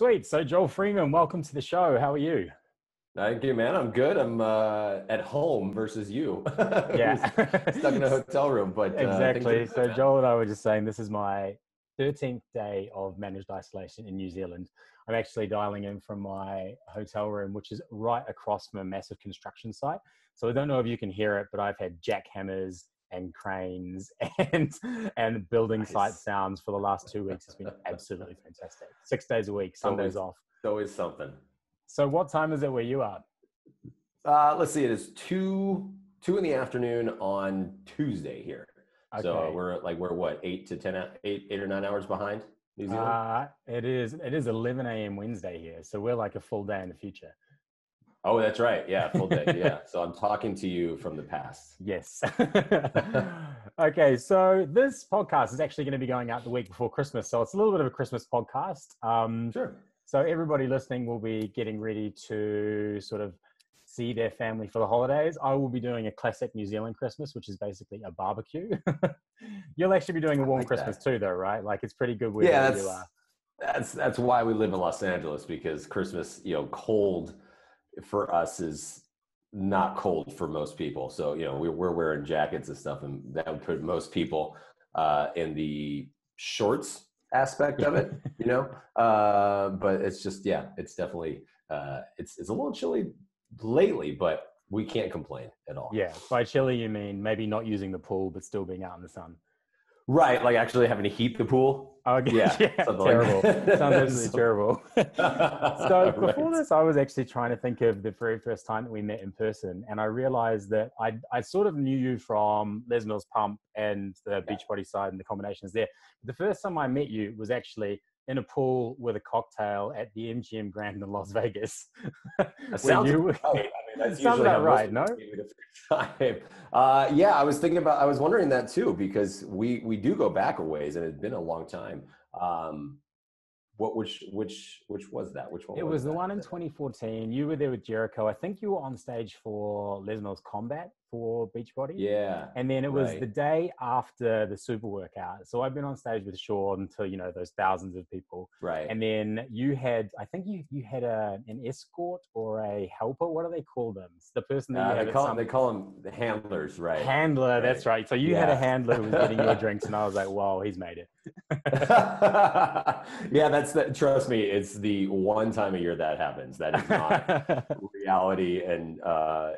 Sweet. So Joel Freeman, welcome to the show. How are you? Thank you, man. I'm good. I'm at home versus you. Yeah, Stuck in a hotel room, but things are exactly. good, So man. Joel and I were just saying this is my 13th day of managed isolation in New Zealand. I'm actually dialing in from my hotel room, which is right across from a massive construction site. So I don't know if you can hear it, but I've had jackhammers and cranes and building site Nice. sounds for the last 2 weeks. It's been absolutely fantastic. 6 days a week, It's Sundays always, off. it's always something. So what time is it where you are? Let's see. It is two in the afternoon on Tuesday here. So Okay. we're what, 8 or 9 hours behind New Zealand? It is 11 a.m. Wednesday here, so we're like a full day in the future. Oh, that's right. Yeah, full day. Yeah. So I'm talking to you from the past. Yes. Okay, so this podcast is actually going to be going out the week before Christmas, so it's a little bit of a Christmas podcast. Sure. So everybody listening will be getting ready to sort of see their family for the holidays. I will be doing a classic New Zealand Christmas, which is basically a barbecue. You'll actually be doing a I warm like Christmas that. too, though, right? Like it's pretty good weather Yeah, where you are. that's why we live in Los Angeles, because Christmas, cold for us is not cold for most people. So, we're wearing jackets and stuff, and that would put most people in the shorts aspect of it, but it's just, yeah, it's definitely, it's a little chilly lately, but we can't complain at all. Yeah, by chilly you mean maybe not using the pool, but still being out in the sun. Right. Like actually having to heat the pool. Oh, Yeah. yeah, Something terrible. like that. Sounds absolutely terrible. So before Right. this, I was actually trying to think of the very first time that we met in person, and I realized that I sort of knew you from Les Mills Pump and the Yeah. Beachbody side and the combinations there. The first time I met you was actually in a pool with a cocktail at the MGM Grand in Las Vegas. That Where sounds you right. I mean, that's sounds usually how about most right, people no? meet me the first time. Yeah, I was wondering that too, because we do go back a ways, and it's been a long time. Which was that? Which one It was was the that? one in 2014. You were there with Jericho. I think you were on stage for Les Mills Combat for Beachbody. Yeah, And then it was the right. day after the Super workout. So I've been on stage with Sean to, those thousands of people. Right. And then you had, I think you had an escort or a helper. What do they call them? It's the person that you have They at call some them the handlers, right? handler. That's Right. right. So you had a Yeah. handler who was getting your drinks, and I was like, wow, he's made it. Yeah, that's that. Trust me, it's the one time a year that happens. That is not reality, and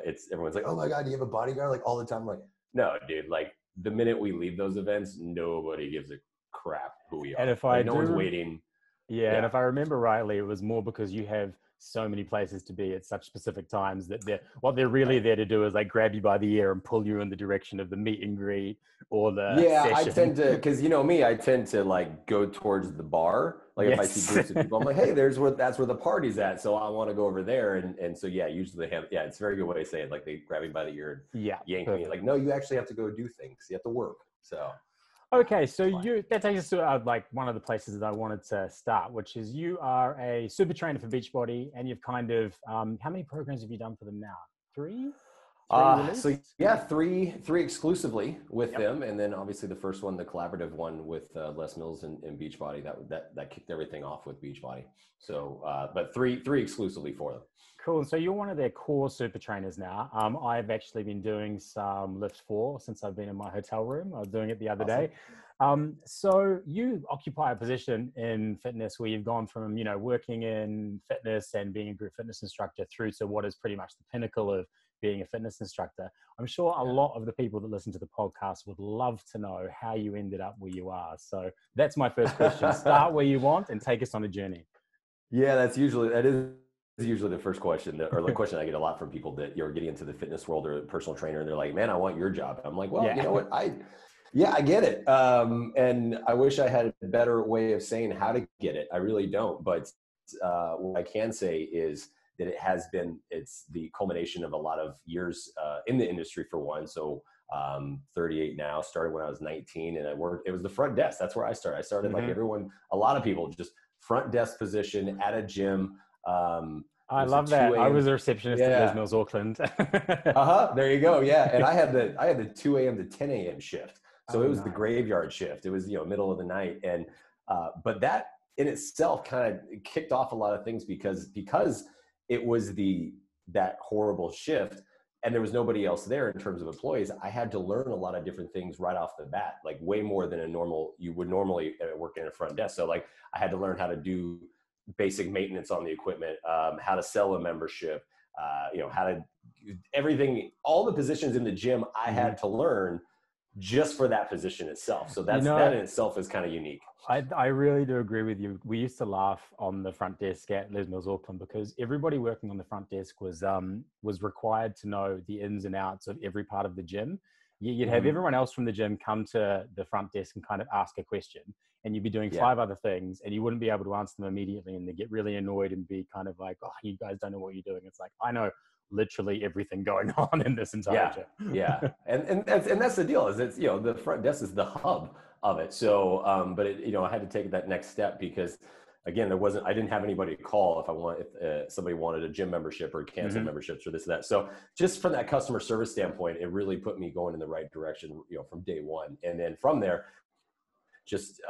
it's everyone's like, "Oh my god, do you have a bodyguard?" Like all the time. I'm like, no, dude. Like the minute we leave those events, nobody gives a crap who we And are. if I Like no one's do waiting. Yeah, and Yeah. if I remember rightly, it was more because you have so many places to be at such specific times that what they're really Right. there to do is like grab you by the ear and pull you in the direction of the meet and greet or the Yeah, I session. tend to, because you know me, I tend to like go towards the bar. Like if I see Yes. groups of people, I'm like, hey, that's where the party's at. So I want to go over there. And so yeah, usually they have, yeah, it's a very good way to say it. Like they grab me by the ear and Yeah, yank me. perfect. Like, no, you actually have to go do things. You have to work. So Okay, so it's fine. that takes us to like one of the places that I wanted to start, which is you are a super trainer for Beachbody, and you've kind of how many programs have you done for them now? Three So released? yeah, three exclusively with Yep. them, and then obviously the first one, the collaborative one with Les Mills and Beachbody, that kicked everything off with Beachbody. So, but three exclusively for them. Cool. So you're one of their core super trainers now. I've actually been doing some Lift 4 since I've been in my hotel room. I was doing it the other Awesome. day. So you occupy a position in fitness where you've gone from, working in fitness and being a group fitness instructor through to what is pretty much the pinnacle of being a fitness instructor. I'm sure a Yeah. lot of the people that listen to the podcast would love to know how you ended up where you are. So that's my first question. Start where you want and take us on a journey. Yeah, that is usually the first question, or the question I get a lot from people that you're getting into the fitness world or a personal trainer, and they're like, "Man, I want your job." I'm like, "Well, you Yeah. know what? Yeah, I get it, and I wish I had a better way of saying how to get it. I really don't, but what I can say is that it's the culmination of a lot of years in the industry for one. So 38 now, started when I was 19, and it was the front desk. That's where I started. I started like everyone, a lot of people, just front desk position at a gym. It I was a love that. 2 I a.m. was a receptionist at Les Yeah. Mills, Auckland. There you go. Yeah. And I had the 2 a.m. to 10 a.m. shift. So Oh, it was the nice. graveyard shift. It was, middle of the night. And, but that in itself kind of kicked off a lot of things because it was that horrible shift and there was nobody else there in terms of employees. I had to learn a lot of different things right off the bat, like way more than you would normally work in a front desk. So like I had to learn how to do basic maintenance on the equipment, how to sell a membership, how to everything, all the positions in the gym I had to learn just for that position itself. So that in itself is kind of unique. I really do agree with you. We used to laugh on the front desk at Les Mills Auckland because everybody working on the front desk was required to know the ins and outs of every part of the gym. You'd have everyone else from the gym come to the front desk and kind of ask a question, and you'd be doing 5 other things, and you wouldn't be able to answer them immediately, and they get really annoyed and be kind of like, "Oh, you guys don't know what you're doing." It's like, I know literally everything going on in this entire gym. Yeah. And that's the deal, is it's, the front desk is the hub of it. So, but I had to take that next step because again, I didn't have anybody to call if somebody wanted a gym membership or cancel memberships or this or that. So just from that customer service standpoint, it really put me going in the right direction, from day one. And then from there, just,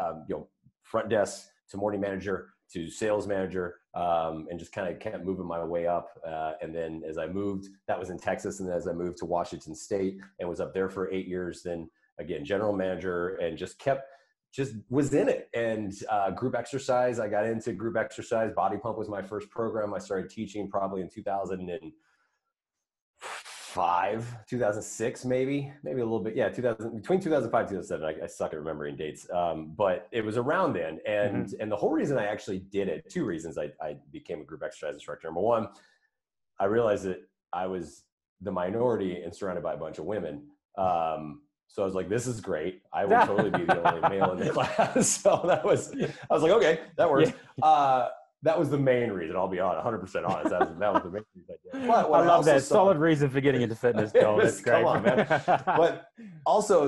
front desk to morning manager to sales manager, and just kind of kept moving my way up. And then as I moved, that was in Texas. And then as I moved to Washington State and was up there for 8 years, then again, general manager, and just was in it. And group exercise, I got into group exercise. Body Pump was my first program. I started teaching probably in 2005, 2006, maybe a little bit. Yeah, between 2005 and 2007. I suck at remembering dates. But it was around then. And the whole reason I actually did it, 2 reasons I became a group exercise instructor. Number one, I realized that I was the minority and surrounded by a bunch of women. So I was like, this is great. I will totally be the only male in the class. So I was like, okay, that works. Yeah. That was the main reason. I'll be 100% honest. That was the main reason I did. But I love that. Solid reason for getting into fitness, Joel. That's great. Come on, man. But also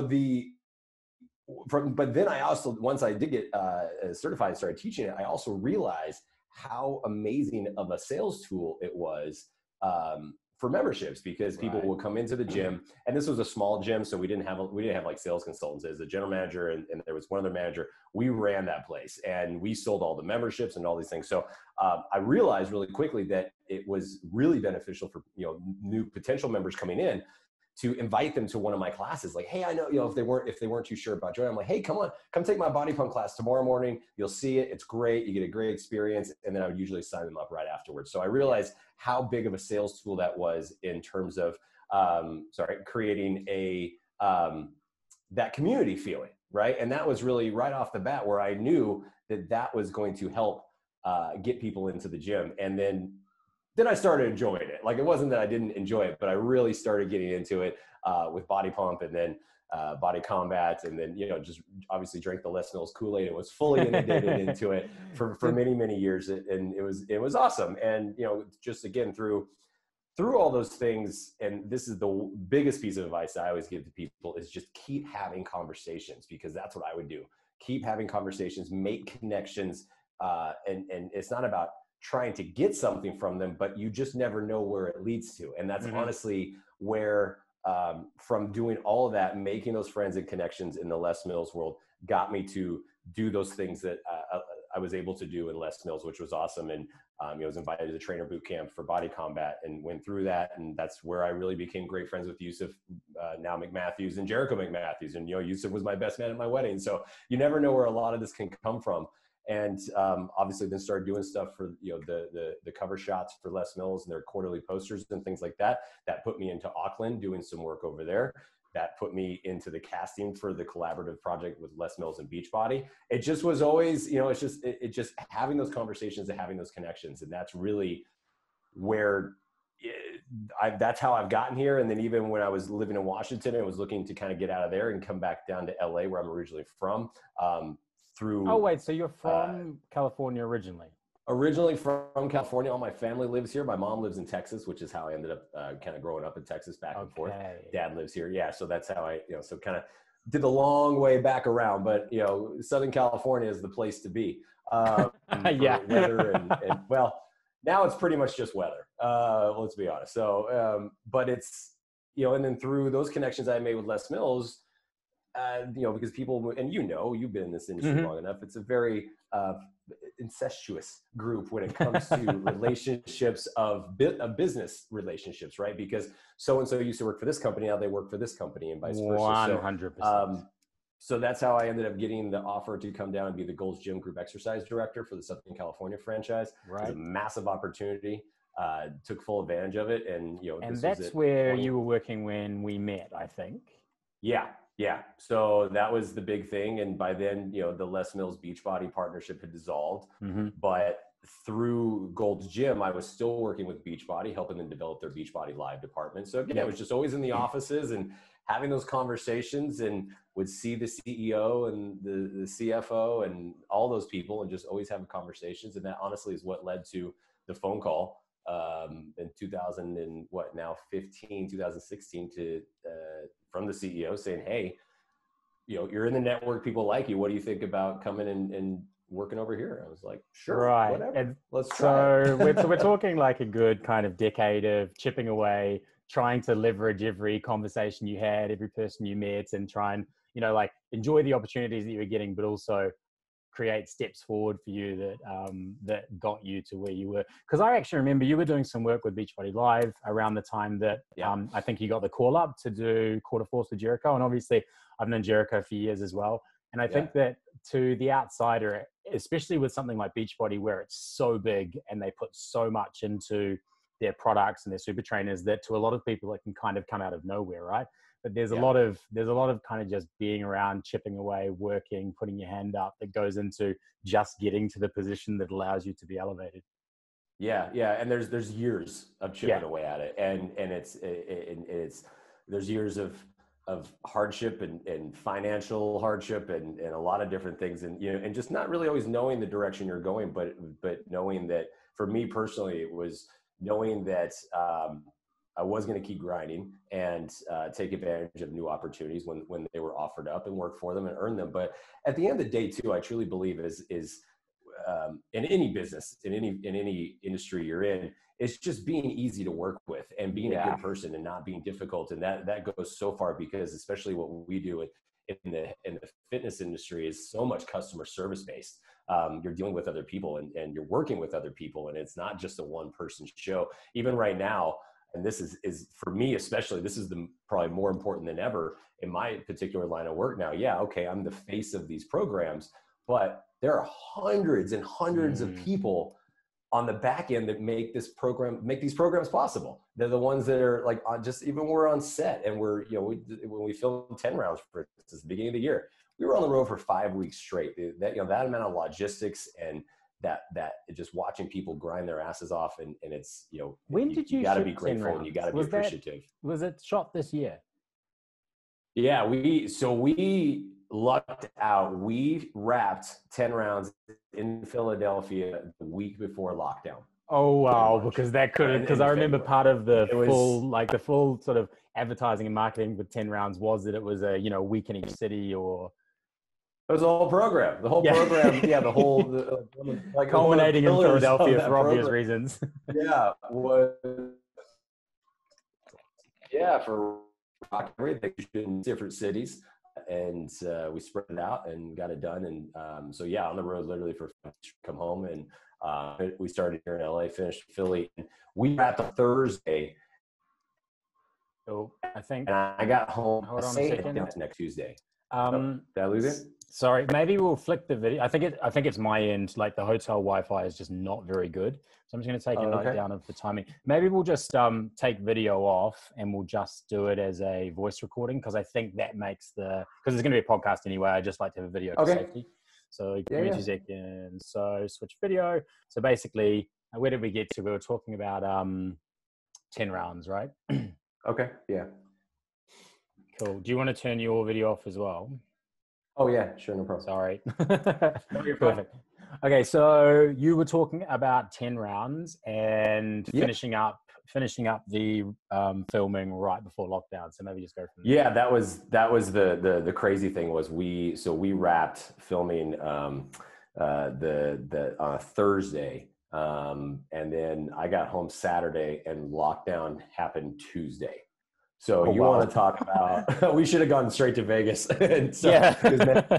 but then I also, once I did get certified and started teaching it, I also realized how amazing of a sales tool it was for memberships, because people will come into the gym, and this was a small gym. So we didn't have like sales consultants. As a general manager and there was one other manager, we ran that place and we sold all the memberships and all these things. So I realized really quickly that it was really beneficial for, new potential members coming in to invite them to one of my classes. Like, hey, I know, if they weren't too sure about joining, I'm like, hey, come take my Body Pump class tomorrow morning. You'll see it. It's great. You get a great experience. And then I would usually sign them up right afterwards. So I realized how big of a sales tool that was in terms of, creating that community feeling, right? And that was really right off the bat where I knew that was going to help get people into the gym. And then I started enjoying it. Like, it wasn't that I didn't enjoy it, but I really started getting into it with Body Pump, and then Body Combat, and then, just obviously drank the Les Mills Kool-Aid and was fully inundated into it for many, many years. And it was awesome. And, just again, through all those things, and this is the biggest piece of advice I always give to people, is just keep having conversations, because that's what I would do. Keep having conversations, make connections. And it's not about trying to get something from them, but you just never know where it leads to. And that's honestly where, from doing all of that, making those friends and connections in the Les Mills world got me to do those things that I was able to do in Les Mills, which was awesome. And I was invited to the trainer boot camp for Body Combat and went through that. And that's where I really became great friends with Yusuf, now McMatthews, and Jericho McMatthews. And, Yusuf was my best man at my wedding. So you never know where a lot of this can come from. And obviously then started doing stuff for, the cover shots for Les Mills and their quarterly posters and things like that. That put me into Auckland doing some work over there. That put me into the casting for the collaborative project with Les Mills and Beachbody. It just was always, it's just having those conversations and having those connections. And that's really where that's how I've gotten here. And then even when I was living in Washington, I was looking to kind of get out of there and come back down to LA, where I'm originally from. Oh, wait, so you're from California originally? Originally from California. All my family lives here. My mom lives in Texas, which is how I ended up kind of growing up in Texas, back and forth. Dad lives here. Yeah, so that's how I, so kind of did the long way back around. But, Southern California is the place to be. Weather and well, now it's pretty much just weather. Let's be honest. So, but it's, and then through those connections I made with Les Mills, because people, and you've been in this industry Mm-hmm. long enough, it's a very incestuous group when it comes to relationships of business relationships, right? Because so-and-so used to work for this company, now they work for this company, and vice versa. 100%. So that's how I ended up getting the offer to come down and be the Gold's Gym Group Exercise Director for the Southern California franchise. Right. It was a massive opportunity. Took full advantage of it, and and that's where you were working when we met, I think. Yeah. So that was the big thing, and by then, the Les Mills Beachbody partnership had dissolved. Mm-hmm. But through Gold's Gym, I was still working with Beachbody, helping them develop their Beachbody Live department. So again, it was just always in the offices and having those conversations, and would see the CEO and the CFO and all those people, and just always having conversations. And that honestly is what led to the phone call in 2016 to from the CEO saying, hey, you're in the network, people like you. What do you think about coming and working over here? I was like, sure, right. Whatever. And let's try so we're talking like a good kind of decade of chipping away, trying to leverage every conversation you had, every person you met, and try and, like enjoy the opportunities that you were getting, but also create steps forward for you that got you to where you were. Because I actually remember you were doing some work with Beachbody Live around the time that I think you got the call up to do Quarter Force with Jericho. And obviously I've known Jericho for years as well. And I think that to the outsider, especially with something like Beachbody, where it's so big and they put so much into their products and their super trainers, that to a lot of people it can kind of come out of nowhere, right? But there's a lot of kind of just being around, chipping away, working, putting your hand up that goes into just getting to the position that allows you to be elevated. Yeah. And there's years of chipping away at it, and it's there's years of hardship and financial hardship and a lot of different things, and and just not really always knowing the direction you're going, but knowing that for me personally, it was knowing that I was going to keep grinding and take advantage of new opportunities when they were offered up, and work for them and earn them. But at the end of the day too, I truly believe is in any business, in any industry you're in, it's just being easy to work with and being a good person and not being difficult. And that goes so far, because especially what we do in the fitness industry is so much customer service based. You're dealing with other people and you're working with other people, and it's not just a one person show. Even right now, and this is for me especially, this is probably more important than ever in my particular line of work now. Yeah, okay, I'm the face of these programs, but there are hundreds and hundreds of people on the back end that make these programs possible. They're the ones that are like even when we're on set and we're, when we filmed 10 rounds, for instance, the beginning of the year, we were on the road for 5 weeks straight. That amount of logistics and that just watching people grind their asses off, and it's, when did you got to be grateful and you got to be appreciative. Was it shot this year? Yeah, we lucked out. We wrapped 10 rounds in Philadelphia the week before lockdown. Oh, wow. Because I remember part of the full sort of advertising and marketing with 10 rounds was that it was a, week in each city, or. It was the whole program. The whole program. Yeah. The whole, culminating in Philadelphia for obvious reasons. For everything in different cities. And we spread it out and got it done. And on the road literally for come home, and we started here in LA, finished Philly, and we wrapped on Thursday. So I think, and I got home. Hold on a second. Next Tuesday. Did I lose it? Sorry, maybe we'll flick the video. I think it's my end. Like the hotel Wi-Fi is just not very good. So I'm just going to take a note down of the timing. Maybe we'll just take video off and we'll just do it as a voice recording, because I think that makes because it's going to be a podcast anyway. I just like to have a video for safety. So give me 2 seconds. So switch video. So basically, where did we get to? We were talking about 10 rounds, right? Okay. Yeah. Cool. Do you want to turn your video off as well? Oh yeah, sure, no problem. Sorry. No, you're perfect. Okay, so you were talking about 10 rounds and finishing up the filming right before lockdown. So maybe just go from there. Yeah, that was the crazy thing was we wrapped filming on a Thursday, and then I got home Saturday and lockdown happened Tuesday. So Oh, you wow. want to talk about, we should have gone straight to Vegas. And so, Yeah.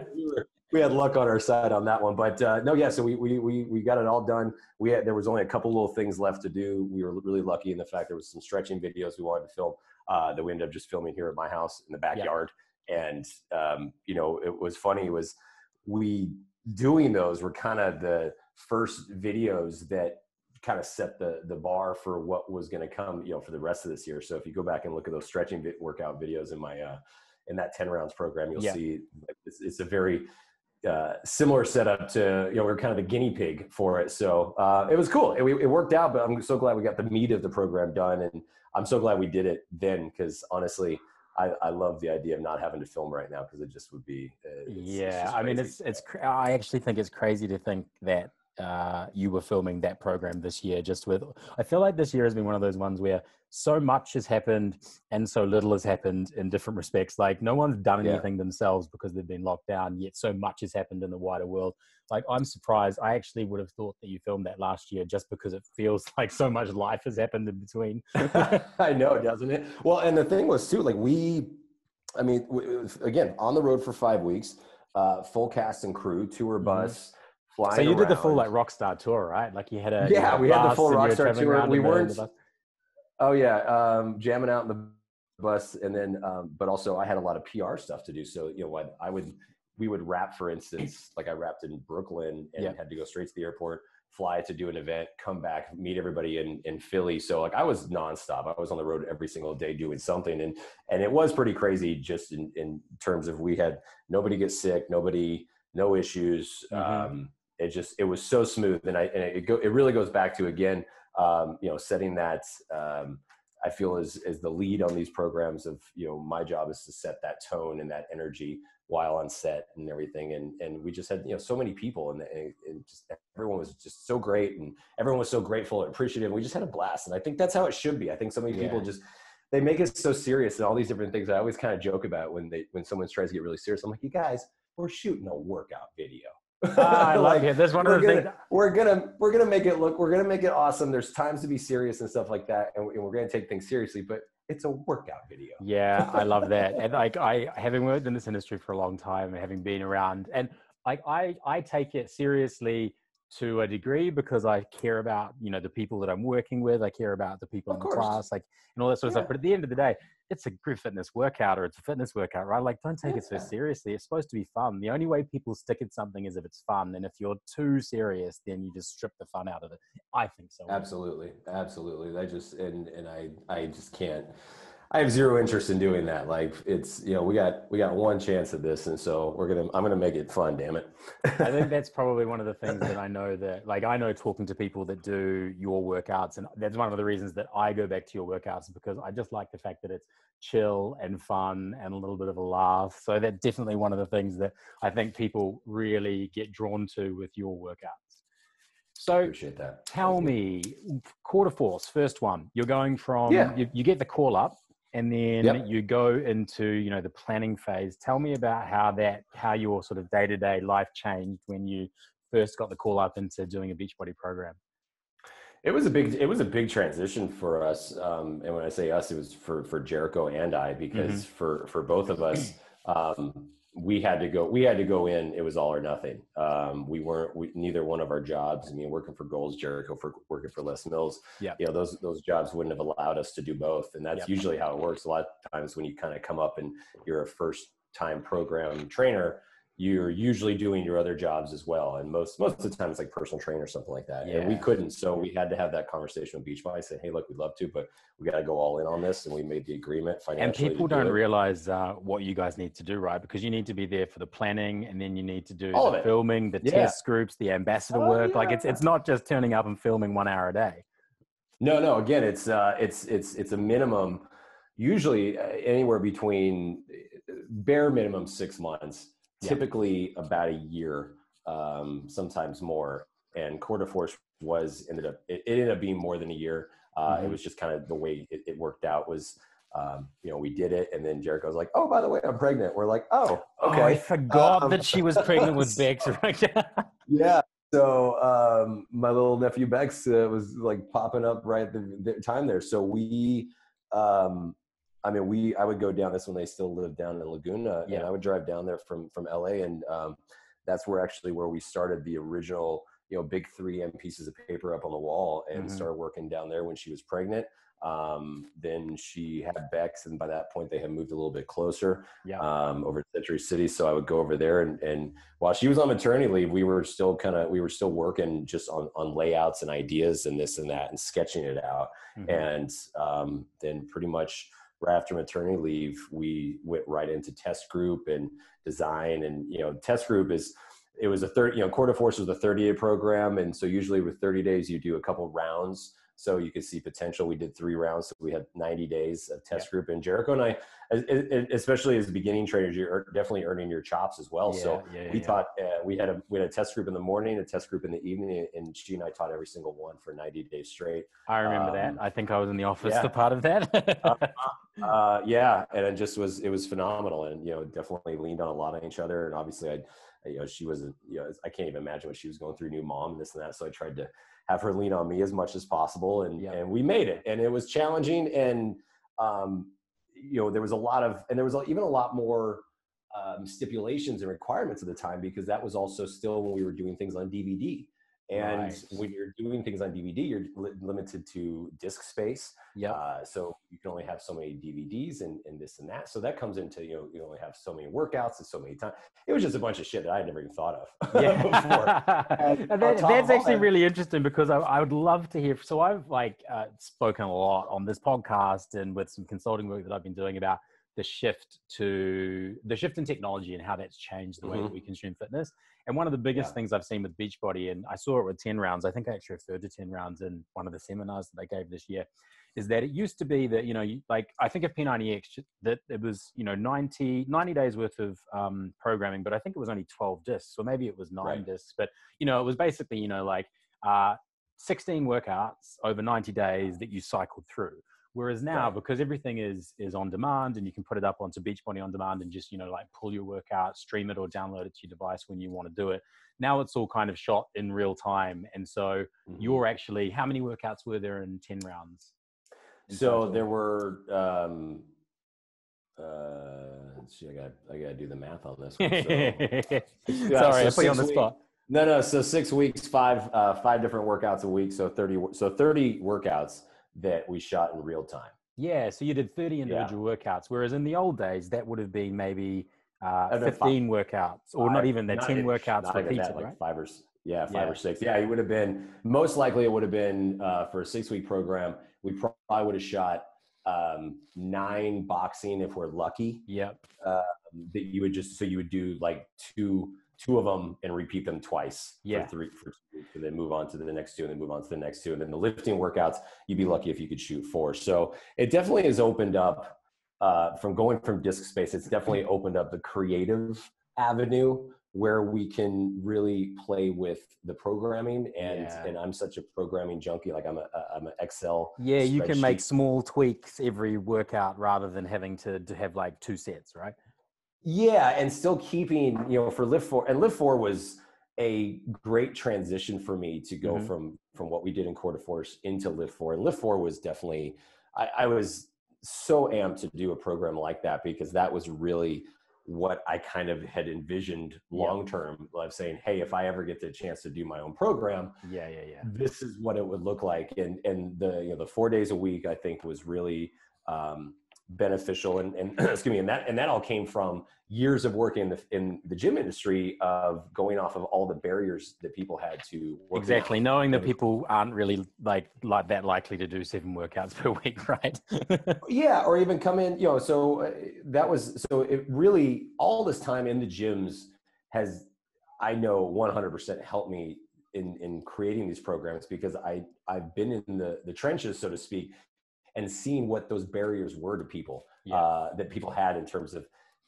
we had luck on our side on that one, but no, yeah. So we got it all done. There was only a couple little things left to do. We were really lucky in the fact there was some stretching videos we wanted to film that we ended up just filming here at my house in the backyard. And you know, it was funny. We doing those were kind of the first videos that kind of set the bar for what was going to come, you know, for the rest of this year. So if you go back and look at those stretching workout videos in my in that 10 rounds program, you'll see it's a very similar setup to, you know, we're kind of the guinea pig for it. So it was cool. It worked out, but I'm so glad we got the meat of the program done. And I'm so glad we did it then, because honestly, I love the idea of not having to film right now, because it just would be, I mean, I actually think it's crazy to think that you were filming that program this year. I feel like this year has been one of those ones where so much has happened and so little has happened in different respects. Like no one's done anything themselves because they've been locked down, yet so much has happened in the wider world. Like I'm surprised. I actually would have thought that you filmed that last year, just because it feels like so much life has happened in between. I know, doesn't it? Well, and the thing was too, like again, on the road for 5 weeks, full cast and crew, tour bus, flying So you did the around. full like rockstar tour, right? Like you had a we had the full rockstar tour. We weren't. Jamming out in the bus, and then but also I had a lot of PR stuff to do. So you know, we would wrap, for instance, like I wrapped in Brooklyn and had to go straight to the airport, fly to do an event, come back, meet everybody in Philly. So like I was nonstop. I was on the road every single day doing something, and it was pretty crazy, just in terms of we had nobody get sick, no issues. It was so smooth, and it really goes back to, again, you know, setting that, I feel is the lead on these programs of, you know, my job is to set that tone and that energy while on set and everything. And we just had, you know, so many people, and just everyone was just so great, and everyone was so grateful and appreciative. We just had a blast. And I think that's how it should be. I think so many people they make it so serious and all these different things. I always kind of joke about when someone tries to get really serious. I'm like, you guys, we're shooting a workout video. I like it. That's one of the things. We're gonna make it awesome. There's times to be serious and stuff like that, and we're gonna take things seriously, but it's a workout video. Yeah, I love that. And like having worked in this industry for a long time and having been around, and like I take it seriously to a degree, because I care about, you know, the people that I'm working with. I care about the people in the class, like, and all that sort of stuff. But at the end of the day, it's a group fitness workout, or it's a fitness workout, right? Like, don't take it so seriously. It's supposed to be fun. The only way people stick at something is if it's fun. And if you're too serious, then you just strip the fun out of it. I think so. Absolutely. I just can't. I have zero interest in doing that. Like, it's, you know, we got one chance at this, and so I'm gonna make it fun. Damn it. I think that's probably one of the things that I know talking to people that do your workouts, and that's one of the reasons that I go back to your workouts, because I just like the fact that it's chill and fun and a little bit of a laugh. So that's definitely one of the things that I think people really get drawn to with your workouts. So appreciate that. Tell me, quarter force, first one, you're going from, you get the call up, and then you go into, you know, the planning phase. Tell me about how your sort of day-to-day life changed when you first got the call up into doing a Beachbody program. It was a big transition for us. And when I say us, it was for Jericho and I, because for both of us, we had to go in. It was all or nothing. Neither one of our jobs. I mean, working for Goals, Jericho working for Les Mills. You know, those jobs wouldn't have allowed us to do both. And that's usually how it works. A lot of times when you kind of come up and you're a first time program trainer, you're usually doing your other jobs as well. And most of the time it's like personal trainer or something like that. And we couldn't. So we had to have that conversation with Beachbody. Say, hey, look, we'd love to, but we got to go all in on this. And we made the agreement financially. And people don't realize what you guys need to do, right? Because you need to be there for the planning, and then you need to do the filming, the test groups, the ambassador work. Like it's not just turning up and filming 1 hour a day. No. Again, it's a minimum, usually anywhere between bare minimum 6 months. Typically about a year, sometimes more. And quarter force ended up being more than a year. It was just kind of the way it worked out was, you know, we did it, and then Jericho was like, "Oh, by the way, I'm pregnant." We're like, "Oh, okay." I forgot that she was pregnant with Bex. Yeah. So my little nephew Bex was like popping up right at the time there. So we I mean, I would go down this when they still lived down in Laguna, Yeah. and I would drive down there from LA, and that's where we started the original, big 3M pieces of paper up on the wall, and started working down there when she was pregnant. Then she had Bex, and by that point they had moved a little bit closer, over to Century City. So I would go over there, and while she was on maternity leave, we were still working just on layouts and ideas and this and that and sketching it out. And then pretty much right after maternity leave, we went right into test group and design. And, test group it was Core de Force was a 30-day program. And so usually with 30 days, you do a couple rounds. So you could see potential. We did 3 rounds. So we had 90 days of test group. And Jericho and I, especially as beginning trainers, you're definitely earning your chops as well. We taught, we had a test group in the morning, a test group in the evening, and she and I taught every single one for 90 days straight. I remember that. I think I was in the office for part of that. And it was phenomenal, and definitely leaned on a lot of each other. And obviously she wasn't, I can't even imagine what she was going through, new mom and this and that. So I tried to have her lean on me as much as possible, and we made it. And it was challenging, and there was even a lot more stipulations and requirements at the time, because that was also still when we were doing things on DVD. And when you're doing things on DVD, you're limited to disk space. So you can only have so many DVDs and this and that. So that comes into, you only have so many workouts and so many times. It was just a bunch of shit that I had never even thought of before. That's actually really interesting, because I would love to hear. So I've spoken a lot on this podcast and with some consulting work that I've been doing about the shift in technology and how that's changed the way that we consume fitness. And one of the biggest things I've seen with Beachbody, and I saw it with 10 rounds, I think I actually referred to 10 rounds in one of the seminars that they gave this year, is that it used to be that, I think of P90X, that it was, 90 days worth of programming, but I think it was only 12 discs, or maybe it was 9 discs. But, it was basically, 16 workouts over 90 days that you cycled through. Whereas now, because everything is on demand, and you can put it up onto Beachbody on demand and just, pull your workout, stream it, or download it to your device when you want to do it. Now it's all kind of shot in real time. And so you're actually, how many workouts were there in 10 rounds? So there were, let's see, I gotta do the math on this one. So, sorry, I put you on the spot. No. So 6 weeks, five different workouts a week. So 30 workouts that we shot in real time. Yeah. So you did 30 individual workouts, whereas in the old days, that would have been maybe 15 workouts, or not even that, 10 workouts repeated, right? 5 or 6. Yeah, it would have been, most likely it would have been for a 6-week program, we probably would have shot 9 boxing if we're lucky. That you would do like two of them and repeat them twice for 2 weeks, and then move on to the next 2, and then move on to the next 2. And then the lifting workouts, you'd be lucky if you could shoot 4. So it definitely has opened up, from going from disk space, it's definitely opened up the creative avenue where we can really play with the programming. And I'm such a programming junkie. Like I'm an Excel. Yeah, you can make small tweaks every workout rather than having to have like 2 sets, right? Yeah, and still keeping, for Lift 4, and Lift 4 was a great transition for me to go from what we did in Core de Force into Lift 4. And Lift 4 was definitely, I was so amped to do a program like that, because that was really what I kind of had envisioned long-term, of saying, hey, if I ever get the chance to do my own program, this is what it would look like. And the 4 days a week, I think, was really, beneficial, and excuse me, and that all came from years of working in the gym industry, of going off of all the barriers that people had to work exactly, knowing that people aren't really like that likely to do 7 workouts per week, right? Or even come in, so it really, all this time in the gyms has, I know, 100% helped me in creating these programs, because I've been in the trenches, so to speak, and seeing what those barriers were to people, that people had in terms of,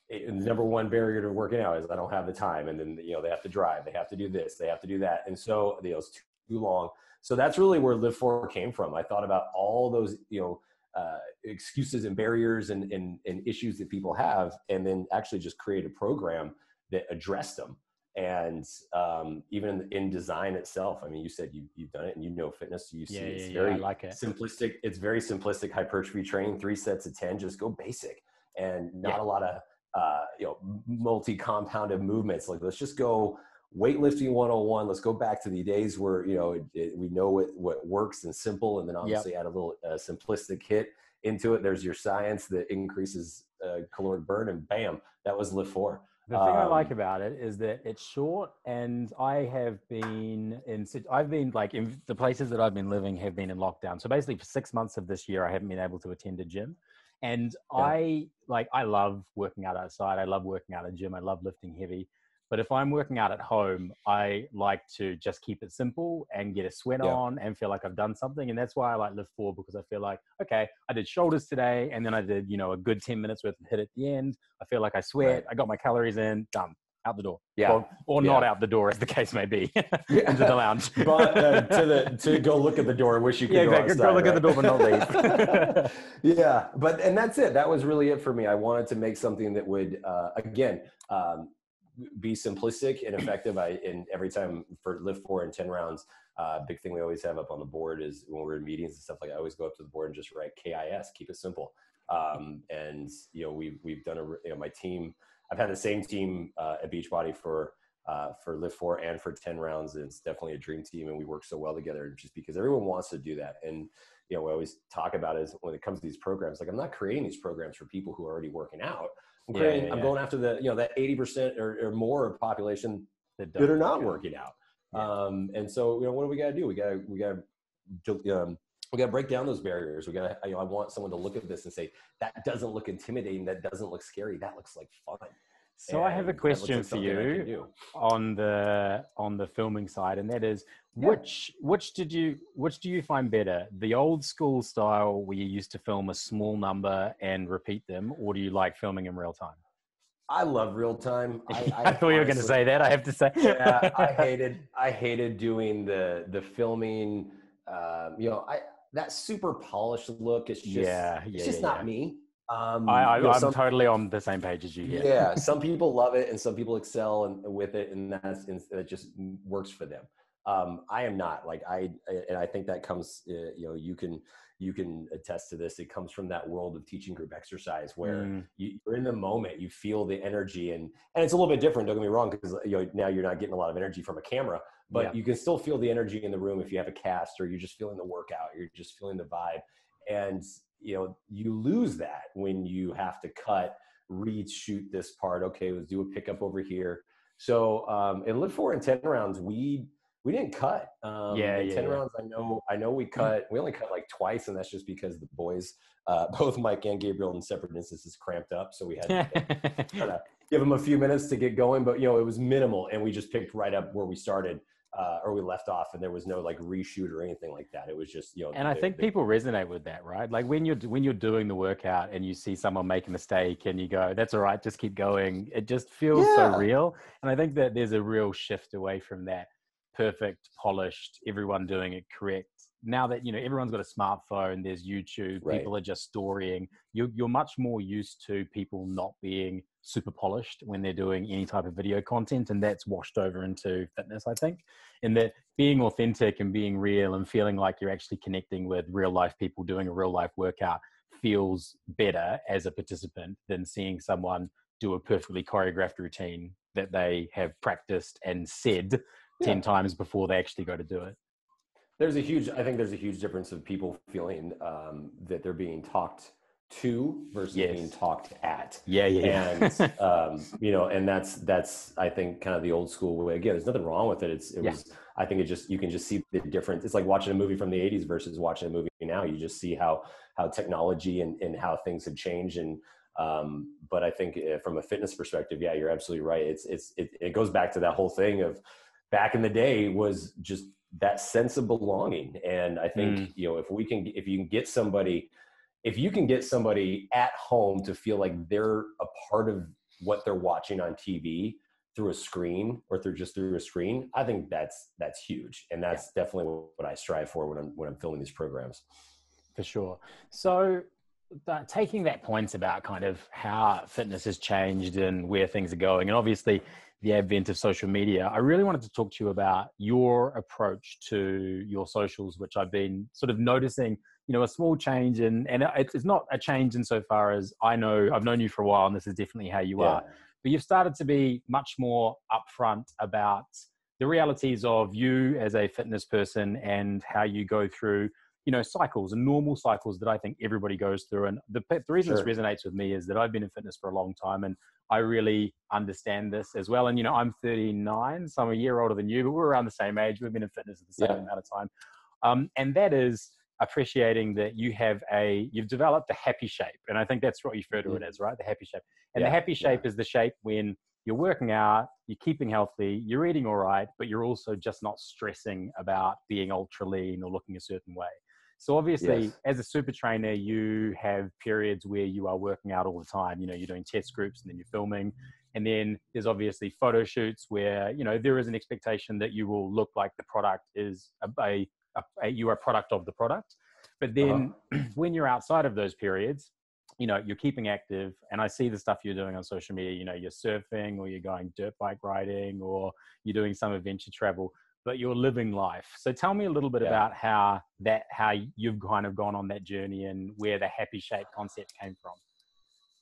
the number one barrier to working out is I don't have the time. And then, they have to drive, they have to do this, they have to do that. And so it's too long. So that's really where Live 4 came from. I thought about all those, excuses and barriers and issues that people have, and then actually just create a program that addressed them. And even in design itself, I mean, you said you've done it and you know fitness, you see it's very I like it. simplistic. It's very simplistic hypertrophy training, 3 sets of 10, just go basic and not a lot of, multi-compounded movements. Like, let's just go weightlifting 101. Let's go back to the days where, we know what works and simple, and then obviously add a little simplistic hit into it. There's your science that increases caloric burn, and bam, that was lift 4. The thing I like about it is that it's short, and I've been in the places that I've been living have been in lockdown. So basically for 6 months of this year, I haven't been able to attend a gym. And I love working out outside. I love working out at a gym. I love lifting heavy. But if I'm working out at home, I like to just keep it simple and get a sweat on and feel like I've done something. And that's why I like lift 4, because I feel like, okay, I did shoulders today, and then I did, a good 10 minutes worth of hit at the end. I feel like I sweat. I got my calories in, done, out the door. Or not out the door, as the case may be, into the lounge. But to go look at the door, wish you could go outside, go look at the door, but not leave. And that's it. That was really it for me. I wanted to make something that would, be simplistic and effective. And every time for lift 4 and 10 rounds, big thing we always have up on the board is when we're in meetings and stuff, like I always go up to the board and just write KIS, keep it simple. And we've done my team, I've had the same team at Beachbody for lift 4 and for 10 rounds. And it's definitely a dream team, and we work so well together just because everyone wants to do that. And we always talk about is when it comes to these programs, like, I'm not creating these programs for people who are already working out. I'm going after that 80% or more of population that are not working out. And so, what do we got to do? We got to break down those barriers. We got to, I want someone to look at this and say, that doesn't look intimidating. That doesn't look scary. That looks like fun. So I have a question for you on the filming side, and that is, which do you find better, the old school style where you used to film a small number and repeat them, or do you like filming in real time? I love real time. I thought you were going to say that. I have to say, I hated doing the filming. That super polished look. It's just not me. I'm totally on the same page as you here. Yeah, some people love it and some people excel with it, and it just works for them. I am not and I think that comes, you can attest to this. It comes from that world of teaching group exercise where you're in the moment, you feel the energy, and it's a little bit different. Don't get me wrong, because now you're not getting a lot of energy from a camera, but you can still feel the energy in the room if you have a cast, or you're just feeling the workout, you're just feeling the vibe. And you lose that when you have to cut, reshoot this part. Okay, let's do a pickup over here. So in lift 4 and 10 rounds, we didn't cut. 10 rounds, I know we cut. We only cut like twice, and that's just because the boys, both Mike and Gabriel, in separate instances, cramped up. So we had to kind of give them a few minutes to get going. But it was minimal, and we just picked right up where we started. Or we left off, and there was no reshoot or anything like that. It was just, And I think people resonate with that, right? Like when you're doing the workout and you see someone make a mistake and you go, that's all right, just keep going. It just feels so real. And I think that there's a real shift away from that perfect, polished, everyone doing it correct. Now that, everyone's got a smartphone, there's YouTube, people are just storying. You're much more used to people not being super polished when they're doing any type of video content, and that's washed over into fitness, I think. And that being authentic and being real and feeling like you're actually connecting with real life people doing a real life workout feels better as a participant than seeing someone do a perfectly choreographed routine that they have practiced and said 10 times before they actually go to do it. I think there's a huge difference of people feeling that they're being talked to versus being talked at. And and that's I think kind of the old school way. Again, there's nothing wrong with it. I think you can just see the difference. It's like watching a movie from the 80s versus watching a movie now. You just see how technology and how things have changed. And but I think from a fitness perspective, you're absolutely right. It goes back to that whole thing of back in the day was just that sense of belonging. And I think if you can get somebody at home to feel like they're a part of what they're watching on TV through a screen or through a screen, I think that's huge. And that's definitely what I strive for when I'm filming these programs. For sure. So taking that point about kind of how fitness has changed and where things are going, and obviously the advent of social media, I really wanted to talk to you about your approach to your socials, which I've been sort of noticing, a small change in, and it's not a change insofar as I've known you for a while, and this is definitely how you are, but you've started to be much more upfront about the realities of you as a fitness person and how you go through, cycles and normal cycles that I think everybody goes through. And the reason this resonates with me is that I've been in fitness for a long time, and I really understand this as well. And, I'm 39, so I'm a year older than you, but we're around the same age. We've been in fitness at the same amount of time. And that is appreciating that you've developed a happy shape. And I think that's what you refer to it as, right? The happy shape. And the happy shape is the shape when you're working out, you're keeping healthy, you're eating all right, but you're also just not stressing about being ultra lean or looking a certain way. So obviously, as a super trainer, you have periods where you are working out all the time. You're doing test groups and then you're filming. And then there's obviously photo shoots where, there is an expectation that you will look like the product is you are a product of the product. But then when you're outside of those periods, you're keeping active, and I see the stuff you're doing on social media, you're surfing, or you're going dirt bike riding, or you're doing some adventure travel, but you're living life. So tell me a little bit about how you've kind of gone on that journey and where the happy shape concept came from.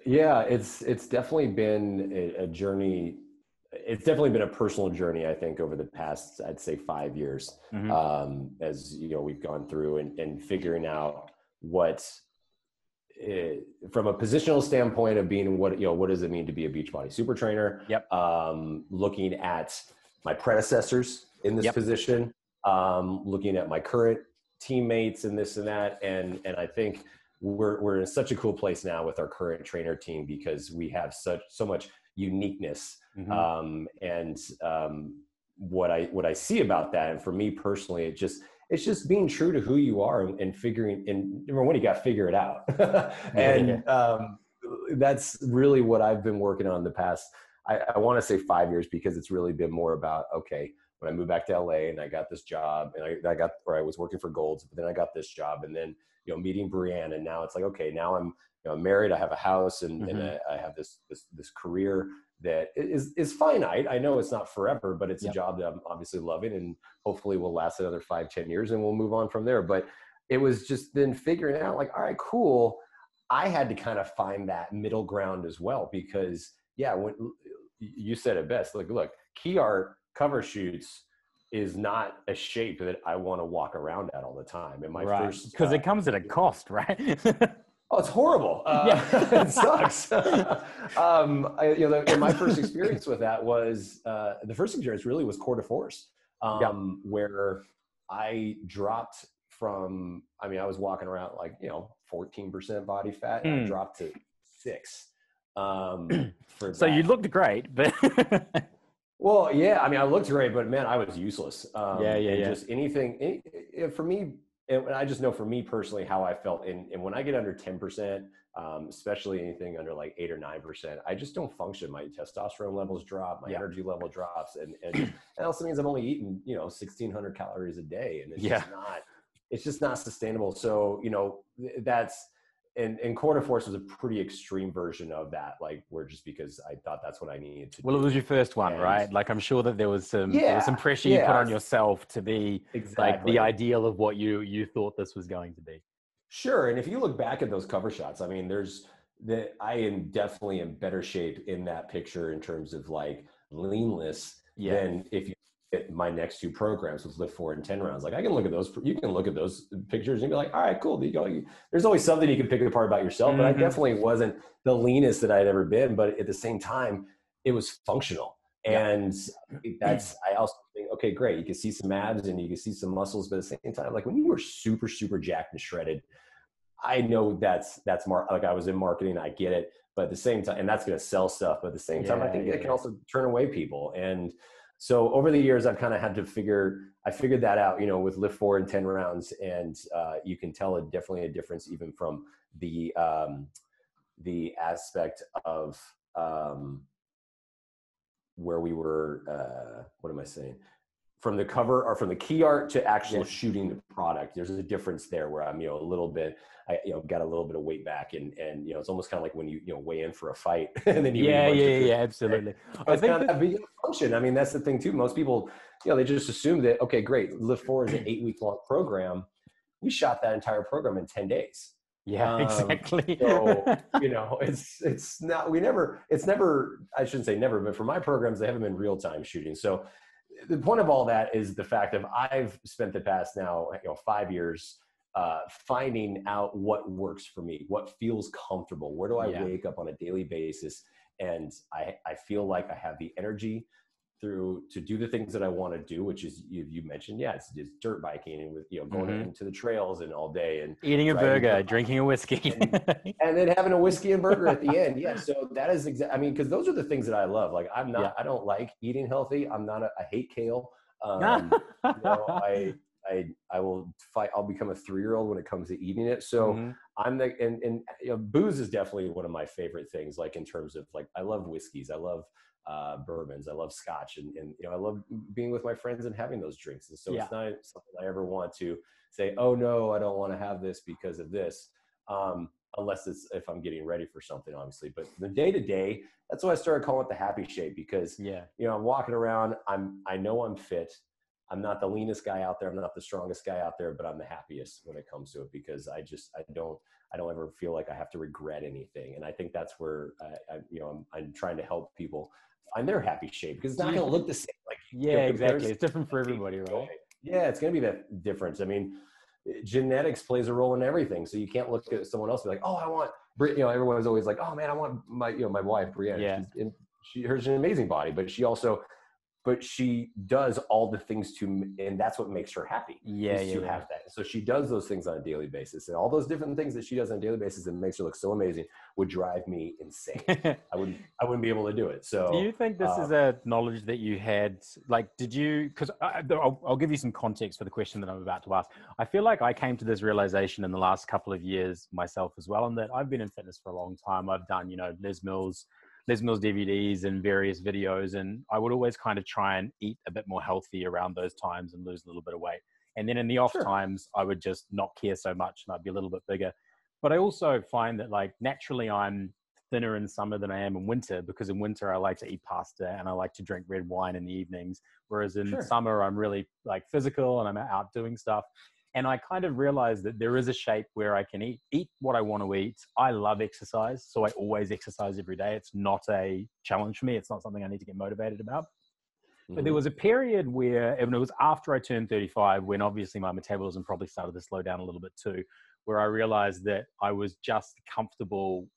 Yeah, it's definitely been a journey. It's definitely been a personal journey, I think, over the past, I'd say 5 years, as we've gone through and figuring out from a positional standpoint of being what does it mean to be a Beachbody Super trainer? Looking at my predecessors in this position, looking at my current teammates and this and that, and I think we're in such a cool place now with our current trainer team because we have so much uniqueness. What I see about that, and for me personally, it's just being true to who you are and figuring, and number one, you got to figure it out. That's really what I've been working on the past, I want to say 5 years, because it's really been more about, okay, when I moved back to LA and I got this job, and I was working for Golds, but then I got this job, and then, meeting Brianne, and now it's like, okay, now I'm married, I have a house, and I have this career that is finite. I know it's not forever, but it's a job that I'm obviously loving, and hopefully will last another 5-10 years, and we'll move on from there. But it was just then figuring out, like, all right, cool. I had to kind of find that middle ground as well, because when you said it best, look, key art cover shoots is not a shape that I want to walk around at all the time. And my first, because it comes at a cost, right? Oh, it's horrible. It sucks. And my first experience with that was, the first experience really was Core de Force, where I dropped from, I was walking around 14% body fat, and I dropped to 6%. So you looked great, but well, yeah, I looked great, but man, I was useless. Just anything for me. And I just know for me personally how I felt. And when I get under 10%, especially anything under 8 or 9%, I just don't function. My testosterone levels drop, my energy level drops. And it also means I'm only eating, 1,600 calories a day. And it's just not sustainable. So, and Core de Force was a pretty extreme version of that, where just because I thought that's what I needed to do. Well, it was your first one, right? I'm sure that there was some pressure you put on yourself to be the ideal of what you thought this was going to be. Sure. And if you look back at those cover shots, I am definitely in better shape in that picture in terms of leanness than if you at my next 2 programs with lift 4 and 10 rounds. I can look at those, you can look at those pictures and be like, all right, cool. There's always something you can pick apart about yourself, but I definitely wasn't the leanest that I'd ever been, but at the same time, it was functional. And I also think, okay, great. You can see some abs and you can see some muscles, but at the same time, when you were super, super jacked and shredded, I know that's I was in marketing, I get it, but at the same time, and that's going to sell stuff, but at the same time, I think it can also turn away people. And so over the years, I've kind of had to I figured that out, with lift 4 and 10 rounds. And you can tell definitely a difference even from the aspect of where we were, what am I saying? from the cover or from the key art to actual shooting the product, there's a difference there where I'm, a little bit, got a little bit of weight back, and it's almost kind of like when you weigh in for a fight and then you eat a bunch of food. Absolutely. I think that being a function. I mean, that's the thing too. Most people, they just assume that, okay, great. Lift 4 is an 8-week long program. We shot that entire program in 10 days. Yeah, exactly. So, it's never, I shouldn't say never, but for my programs, they haven't been real time shooting. So the point of all that is the fact of I've spent the past now, 5 years finding out what works for me, what feels comfortable. Where do I wake up on a daily basis? And I feel like I have the energy to do the things that I want to do, which is you mentioned, it's dirt biking and with going into the trails and all day and eating a burger, drinking a whiskey, and then having a whiskey and burger at the end. Yeah, so that is I mean, because those are the things that I love. Like I don't like eating healthy. I hate kale. I will fight. I'll become a 3-year-old when it comes to eating it. So booze is definitely one of my favorite things. Like in terms of I love whiskeys. I love bourbons. I love scotch, and I love being with my friends and having those drinks. And so it's not something I ever want to say, oh no, I don't want to have this because of this. Unless it's if I'm getting ready for something, obviously. But the day to day, that's why I started calling it the happy shape, because I'm walking around, I know I'm fit. I'm not the leanest guy out there. I'm not the strongest guy out there, but I'm the happiest when it comes to it, because I don't ever feel like I have to regret anything. And I think that's where I'm trying to help people find their happy shape, because it's not going to look the same. Exactly. It's different for everybody, right? Yeah, it's going to be that difference. I mean, genetics plays a role in everything. So you can't look at someone else and be like, oh, I want, everyone's always like, oh man, I want my wife, Brianna. Yeah. She has an amazing body, but she does all the things and that's what makes her happy. Have that. So she does those things on a daily basis, and all those different things that she does on a daily basis and makes her look so amazing would drive me insane. I wouldn't be able to do it. So do you think this is a knowledge that you had? Like, did you, because I'll give you some context for the question that I'm about to ask. I feel like I came to this realization in the last couple of years myself as well, and that I've been in fitness for a long time. I've done, Les Mills DVDs and various videos, and I would always kind of try and eat a bit more healthy around those times and lose a little bit of weight. And then in the off times, I would just not care so much and I'd be a little bit bigger. But I also find that naturally I'm thinner in summer than I am in winter, because in winter I like to eat pasta and I like to drink red wine in the evenings. Whereas in summer, I'm really physical and I'm out doing stuff. And I kind of realized that there is a shape where I can eat what I want to eat. I love exercise, so I always exercise every day. It's not a challenge for me. It's not something I need to get motivated about. But there was a period where, and it was after I turned 35, when obviously my metabolism probably started to slow down a little bit too, where I realized that I was just comfortable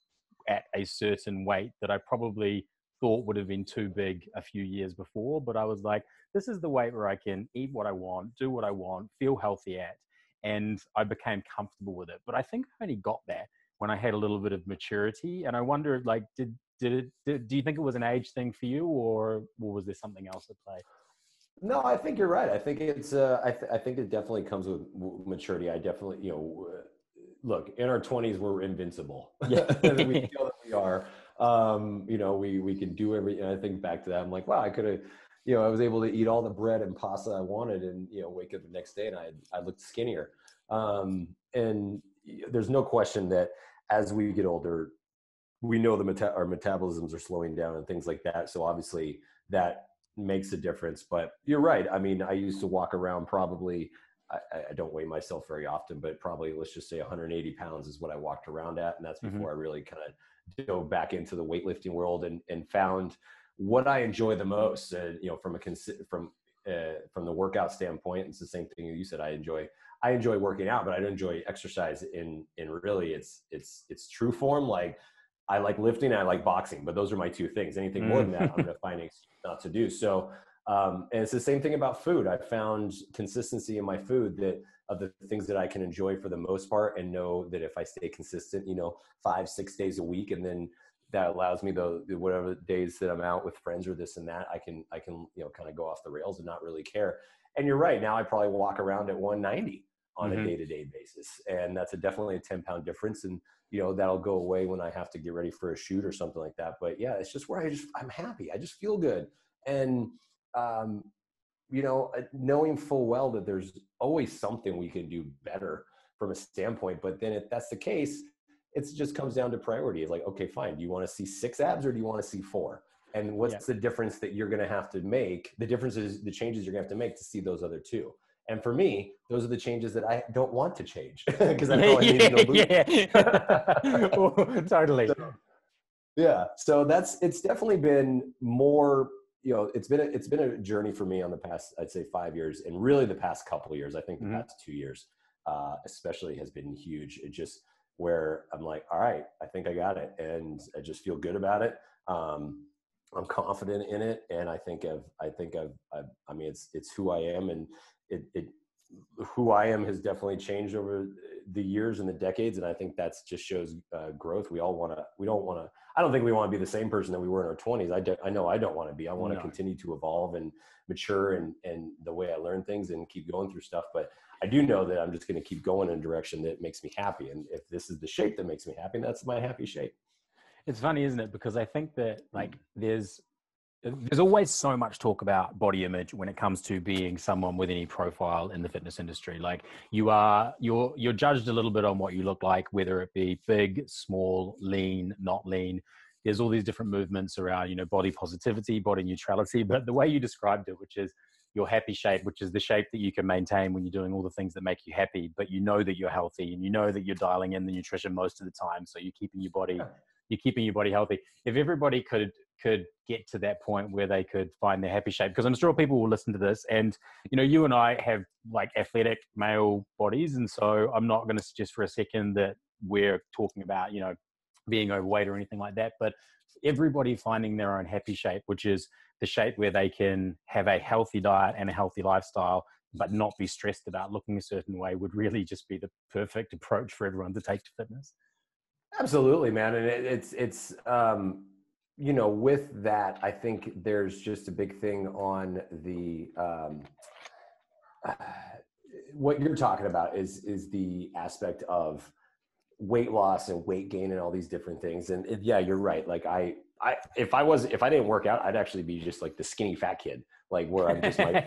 at a certain weight that I probably thought would have been too big a few years before. But I was like, this is the weight where I can eat what I want, do what I want, feel healthy at. And I became comfortable with it. But I think I only got there when I had a little bit of maturity. And I wonder, do you think it was an age thing for you, or was there something else at play? No, I think you're right. I think it's, I think it definitely comes with maturity. I definitely, look, in our 20s, we're invincible. Yeah. We feel that we are. We can do everything. I think back to that. I'm like, wow, I could have, I was able to eat all the bread and pasta I wanted, and, wake up the next day and I looked skinnier. And there's no question that as we get older, we know our metabolisms are slowing down and things like that. So obviously that makes a difference. But you're right. I mean, I used to walk around probably, I don't weigh myself very often, but probably, let's just say 180 pounds is what I walked around at. And that's before I really kind of dove back into the weightlifting world and found what I enjoy the most. From the workout standpoint, it's the same thing you said. I enjoy working out, but I don't enjoy exercise in really its true form. Like, I like lifting and I like boxing, but those are my two things. Anything more than that, I'm going to find an excuse not to do. So, and it's the same thing about food. I found consistency in my food, that of the things that I can enjoy for the most part, and know that if I stay consistent, 5-6 days a week, and then that allows me the whatever days that I'm out with friends or this and that, I can kind of go off the rails and not really care. And you're right. Now I probably walk around at 190 on a day-to-day basis. And that's definitely a 10-pound difference. And, that'll go away when I have to get ready for a shoot or something like that. But yeah, it's just where I'm happy. I just feel good. And, knowing full well that there's always something we can do better from a standpoint. But then if that's the case, it just comes down to priority. It's like, okay, fine. Do you want to see 6 abs or do you want to see 4? And what's the difference that you're going to have to make? The difference is the changes you're going to have to make to see those other 2. And for me, those are the changes that I don't want to change because I know I need to lose. Totally. So it's definitely been more, it's been a journey for me on the past, I'd say 5 years, and really the past couple of years. I think the past 2 years, especially, has been huge. It just where I'm like, all right, I think I got it, and I just feel good about it. I'm confident in it, and I mean, it's who I am, and who I am has definitely changed over the years and the decades. And I think that's just shows growth. I don't think we want to be the same person that we were in our 20s. I know I don't want to be. I want to continue to evolve and mature and the way I learn things and keep going through stuff. But I do know that I'm just going to keep going in a direction that makes me happy. And if this is the shape that makes me happy, that's my happy shape. It's funny, isn't it? Because I think that there's always so much talk about body image when it comes to being someone with any profile in the fitness industry. Like you're judged a little bit on what you look like, whether it be big, small, lean, not lean. There's all these different movements around, body positivity, body neutrality. But the way you described it, which is your happy shape, which is the shape that you can maintain when you're doing all the things that make you happy, but you know that you're healthy and you know that you're dialing in the nutrition most of the time. So you're keeping your body healthy. If everybody could get to that point where they could find their happy shape, because I'm sure people will listen to this, and you and I have like athletic male bodies, and so I'm not going to suggest for a second that we're talking about being overweight or anything like that, but everybody finding their own happy shape, which is the shape where they can have a healthy diet and a healthy lifestyle but not be stressed about looking a certain way, would really just be the perfect approach for everyone to take to fitness. Absolutely, man. And it's with that, I think there's just a big thing on the, what you're talking about is the aspect of weight loss and weight gain and all these different things. And yeah, you're right. Like if I didn't work out, I'd actually be just like the skinny fat kid, like where I'm just like, I'd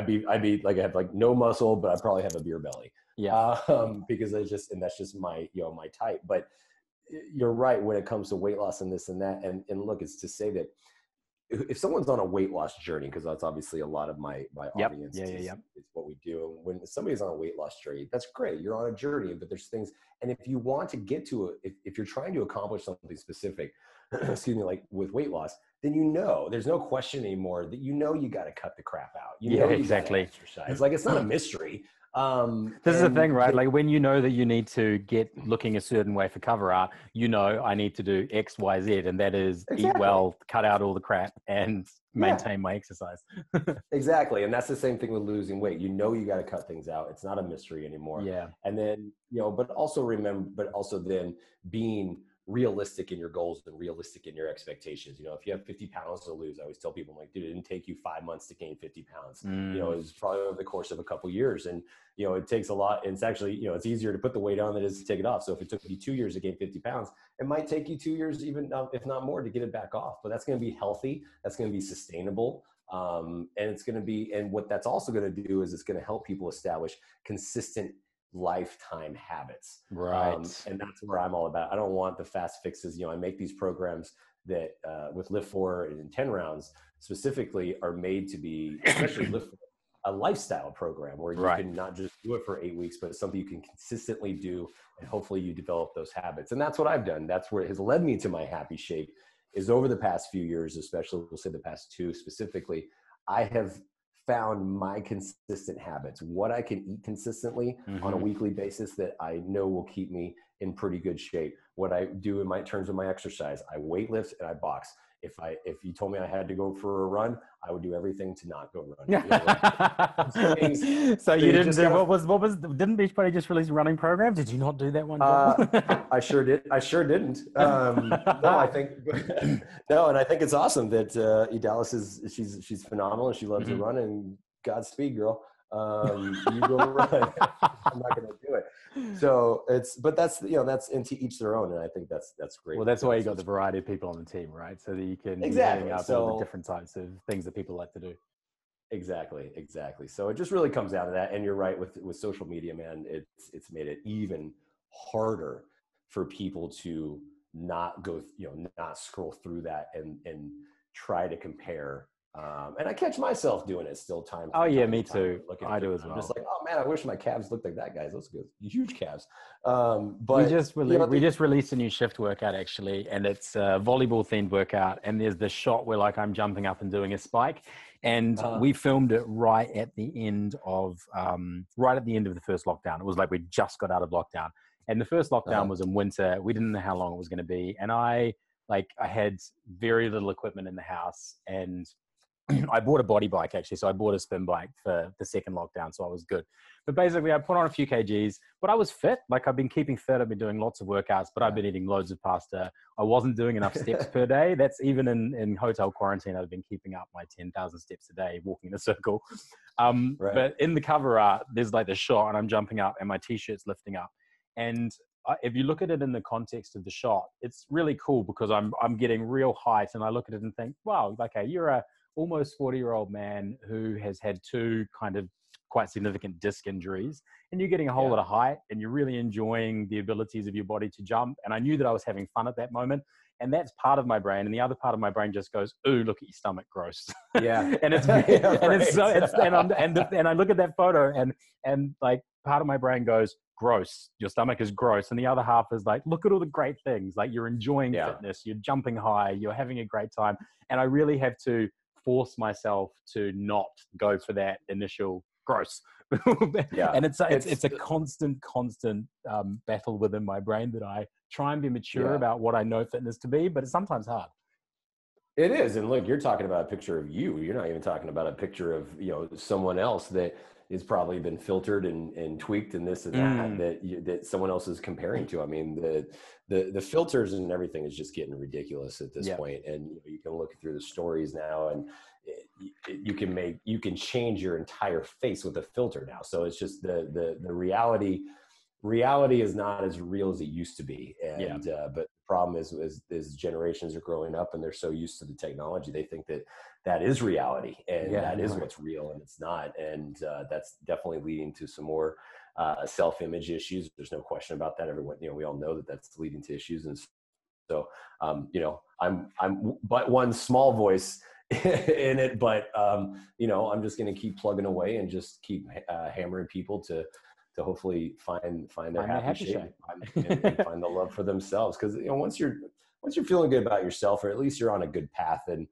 be like, I have like no muscle, but I probably have a beer belly. Yeah. Because that's just my, my type. But you're right when it comes to weight loss and this and that. And look, it's to say that if someone's on a weight loss journey, because that's obviously a lot of my audience is what we do. And when somebody's on a weight loss journey, that's great. You're on a journey, but there's things. And if you want to get to it, if you're trying to accomplish something specific, excuse me, like with weight loss, then there's no question anymore that you got to cut the crap out. You exactly. Exercise. Like it's not a mystery. This is the thing, right? Like when you know that you need to get looking a certain way for cover art, I need to do X, Y, Z, and that is eat well, cut out all the crap, and maintain my exercise. Exactly. And that's the same thing with losing weight. You got to cut things out. It's not a mystery anymore. Yeah. And then, but also then being realistic in your goals and realistic in your expectations. If you have 50 pounds to lose, I always tell people, I'm like, dude, it didn't take you 5 months to gain 50 pounds. It was probably over the course of a couple of years. And, it takes a lot. And it's actually, it's easier to put the weight on than it is to take it off. So if it took you 2 years to gain 50 pounds, it might take you 2 years, even if not more, to get it back off. But that's going to be healthy. That's going to be sustainable. And it's going to be, and what that's also going to do is it's going to help people establish consistent lifetime habits. Right. And that's where I'm all about. I don't want the fast fixes. I make these programs that with Lift 4 and 10 rounds specifically are made to be, especially Lift 4, a lifestyle program where you can not just do it for 8 weeks, but it's something you can consistently do, and hopefully you develop those habits. And that's what I've done. That's where it has led me to my happy shape, is over the past few years, especially we'll say the past 2 specifically, I have found my consistent habits, what I can eat consistently on a weekly basis that I know will keep me in pretty good shape. What I do in terms of my exercise, I weight lift and I box. If you told me I had to go for a run, I would do everything to not go run. So you didn't do didn't Beachbody just release a running program? Did you not do that one? I sure didn't. I think and I think it's awesome that Dallas she's phenomenal and she loves to run, and Godspeed, girl. You go run. I'm not going to do it. So that's into each their own. And I think that's great. Well, that's why you got the variety of people on the team, right? So that you can exactly up all the different types of things that people like to do. Exactly. So it just really comes down to that. And you're right, with social media, man, it's made it even harder for people to not go, not scroll through that and try to compare. And I catch myself doing it still Oh yeah, time me to time. too. Looking I through do it, as I'm just well. like, oh man, I wish my calves looked like that guy's. Those good, huge calves. We But just we just released a new shift workout actually, and it's a volleyball themed workout. And there's this shot where like I'm jumping up and doing a spike, and we filmed it right at the end of the first lockdown. It was like we just got out of lockdown, and the first lockdown was in winter. We didn't know how long it was going to be, and I had very little equipment in the house, and I bought a body bike actually. So I bought a spin bike for the second lockdown. So I was good. But basically I put on a few kgs, but I was fit. Like I've been keeping fit. I've been doing lots of workouts, but I've been eating loads of pasta. I wasn't doing enough steps per day. That's even in hotel quarantine. I've been keeping up my 10,000 steps a day, walking in a circle. But in the cover art, there's like the shot and I'm jumping up and my t-shirt's lifting up. And if you look at it in the context of the shot, it's really cool because I'm getting real height and I look at it and think, wow, okay, you're a almost 40-year-old man who has had two kind of quite significant disc injuries, and you're getting a whole lot of height and you're really enjoying the abilities of your body to jump. And I knew that I was having fun at that moment. And that's part of my brain. And the other part of my brain just goes, ooh, look at your stomach, gross. Yeah. And it's, and I look at that photo and like part of my brain goes, gross, your stomach is gross. And the other half is like, look at all the great things. Like you're enjoying fitness, you're jumping high, you're having a great time. And I really have to force myself to not go for that initial gross. And it's a constant battle within my brain that I try and be mature about what I know fitness to be, but it's sometimes hard. It is. And look, you're talking about a picture of you. You're not even talking about a picture of, someone else that has probably been filtered and tweaked and this and that, that someone else is comparing to. I mean, the filters and everything is just getting ridiculous at this point. And you can look through the stories now and you can change your entire face with a filter now. So it's just the reality is not as real as it used to be. And but the problem is generations are growing up and they're so used to the technology, they think that is reality and that is what's real, and it's not. And that's definitely leading to some more self-image issues. There's no question about that. Everyone, we all know that that's leading to issues. And so I'm but one small voice in it, but I'm just going to keep plugging away and just keep hammering people to hopefully find their happy shape and find the love for themselves. Because once you're feeling good about yourself, or at least you're on a good path, and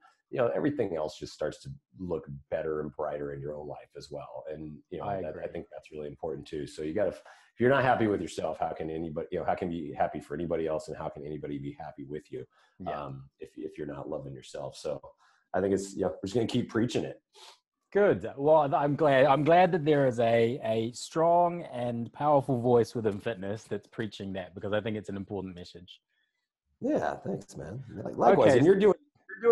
everything else just starts to look better and brighter in your own life as well. And I think that's really important too. So you got to, if you're not happy with yourself, how can anybody, how can you be happy for anybody else, and how can anybody be happy with you if you're not loving yourself? So I think it's we're just gonna keep preaching it. Good. Well, I'm glad that there is a strong and powerful voice within fitness that's preaching that, because I think it's an important message. Yeah, thanks, man. Likewise, okay. And you're doing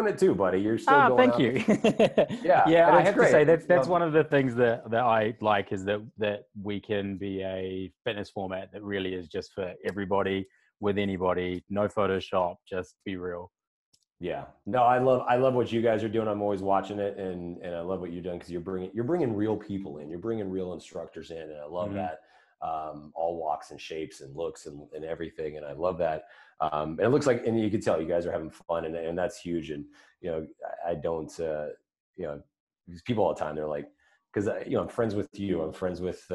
it too, buddy. You're still going thank out. You. Yeah, I have to say that's one of the things that I like, is that we can be a fitness format that really is just for everybody, with anybody, no Photoshop, just be real. Yeah, no, I love what you guys are doing. I'm always watching it, and I love what you're doing, because you're bringing real people in, you're bringing real instructors in, and I love that. All walks and shapes and looks and everything, and I love that. And it looks like, and you can tell you guys are having fun, and that's huge. And I don't, because people all the time, they're like, because I'm friends with you, I'm friends with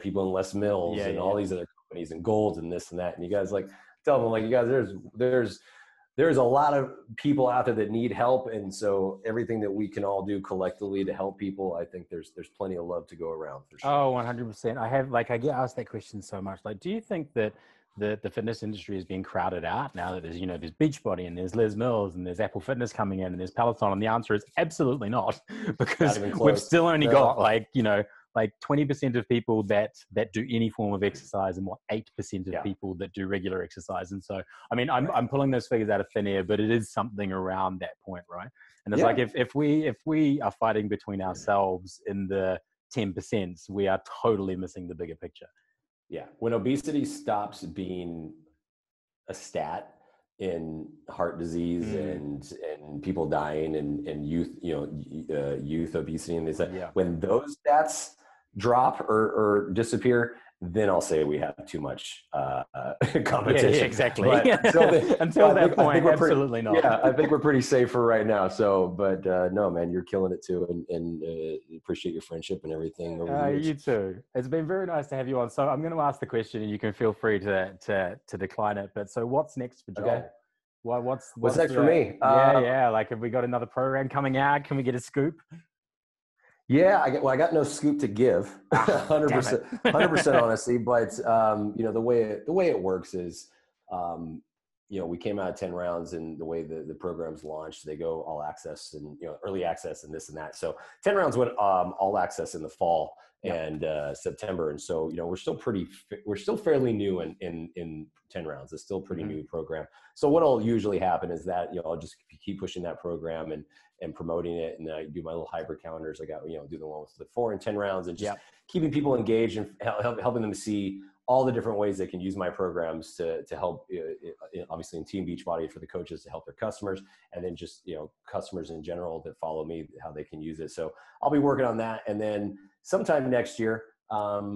people in Les Mills and all these other companies and Gold and this and that, and you guys like tell them, like, you guys, there's a lot of people out there that need help. And so everything that we can all do collectively to help people, I think there's plenty of love to go around, for sure. Oh, 100%. I get asked that question so much. Like, do you think that the fitness industry is being crowded out now that there's Beachbody and there's Les Mills and there's Apple Fitness coming in and there's Peloton? And the answer is absolutely not, because we've still only got like 20% of people that do any form of exercise, and 8% of people that do regular exercise. And so, I mean, I'm pulling those figures out of thin air, but it is something around that point, right? And it's like, if we are fighting between ourselves in the 10%, we are totally missing the bigger picture. Yeah. When obesity stops being a stat in heart disease and people dying and youth, youth obesity and things like that. When those stats drop or disappear, then I'll say we have too much competition. Yeah, exactly. Until that point, absolutely not. Yeah, I think we're pretty safe for right now. So, but no, man, you're killing it too, and appreciate your friendship and everything. You too. It's been very nice to have you on. So I'm going to ask the question, and you can feel free to decline it. But so, what's next for Joel? Okay. What's next for me? Like, have we got another program coming out? Can we get a scoop? Yeah, I got no scoop to give, 100%, 100% honestly. But the way it works is, we came out of 10 rounds, and the way the program's launched, they go all access and early access and this and that. So 10 rounds went all access in the fall and September, and so we're still fairly new in 10 rounds. It's still a pretty new program. So what'll usually happen is that I'll just keep pushing that program and promoting it, and I do my little hybrid calendars. I got do the one with the 4 and 10 rounds, and just keeping people engaged and helping them see all the different ways they can use my programs to help, obviously in Team Beachbody for the coaches to help their customers, and then just customers in general that follow me, how they can use it. So I'll be working on that, and then sometime next year, I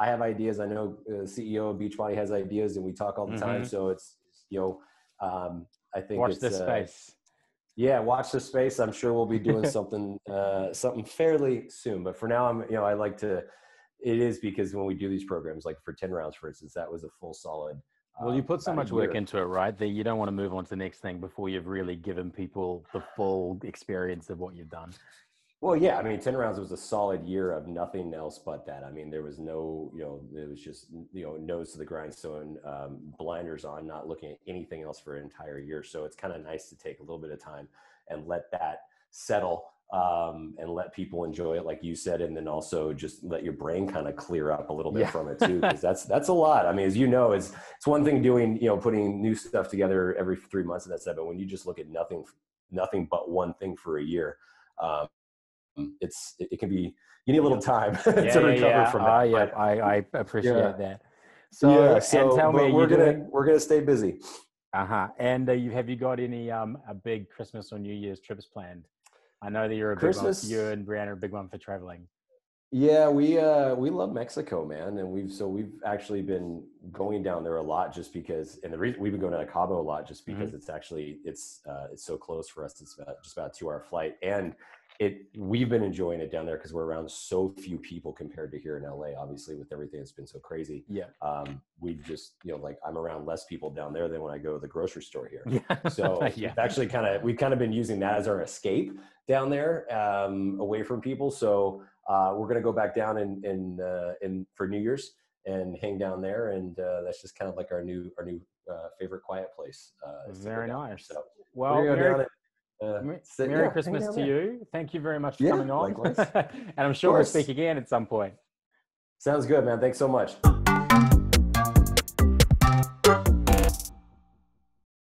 have ideas. I know the CEO of Beachbody has ideas, and we talk all the time. So it's I think watch this space. Yeah, watch this space. I'm sure we'll be doing something fairly soon. But for now, I like to. It is because when we do these programs, like for 10 rounds, for instance, that was a full solid. Well, you put so much work into it, right? That you don't want to move on to the next thing before you've really given people the full experience of what you've done. Well, yeah, 10 rounds was a solid year of nothing else but that. There was no, it was just, nose to the grindstone, blinders on, not looking at anything else for an entire year. So it's kind of nice to take a little bit of time and let that settle, and let people enjoy it, like you said, and then also just let your brain kind of clear up a little bit from it too, because that's a lot. As you know, it's one thing doing, putting new stuff together every 3 months and that's that, but when you just look at nothing but one thing for a year, it can be, you need a little time to recover from it. I appreciate that. So tell me, we're gonna stay busy. And have you got any a big Christmas or New Year's trips planned? I know that you're a big one. You and Brianna are a big one for traveling. Yeah, we love Mexico, man, and we've actually been going down there a lot just because, and the reason we've been going to Cabo a lot just because it's so close for us. It's just about a 2-hour flight, and we've been enjoying it down there because we're around so few people compared to here in LA, obviously with everything that's been so crazy. We've just, I'm around less people down there than when I go to the grocery store here. So we've actually we've been using that as our escape down there, away from people. So we're going to go back down in for New Year's and hang down there. And that's just kind of like our new favorite quiet place. Very nice. So well, Merry Christmas to you. Thank you very much for coming on. And I'm sure we'll speak again at some point. Sounds good, man. Thanks so much.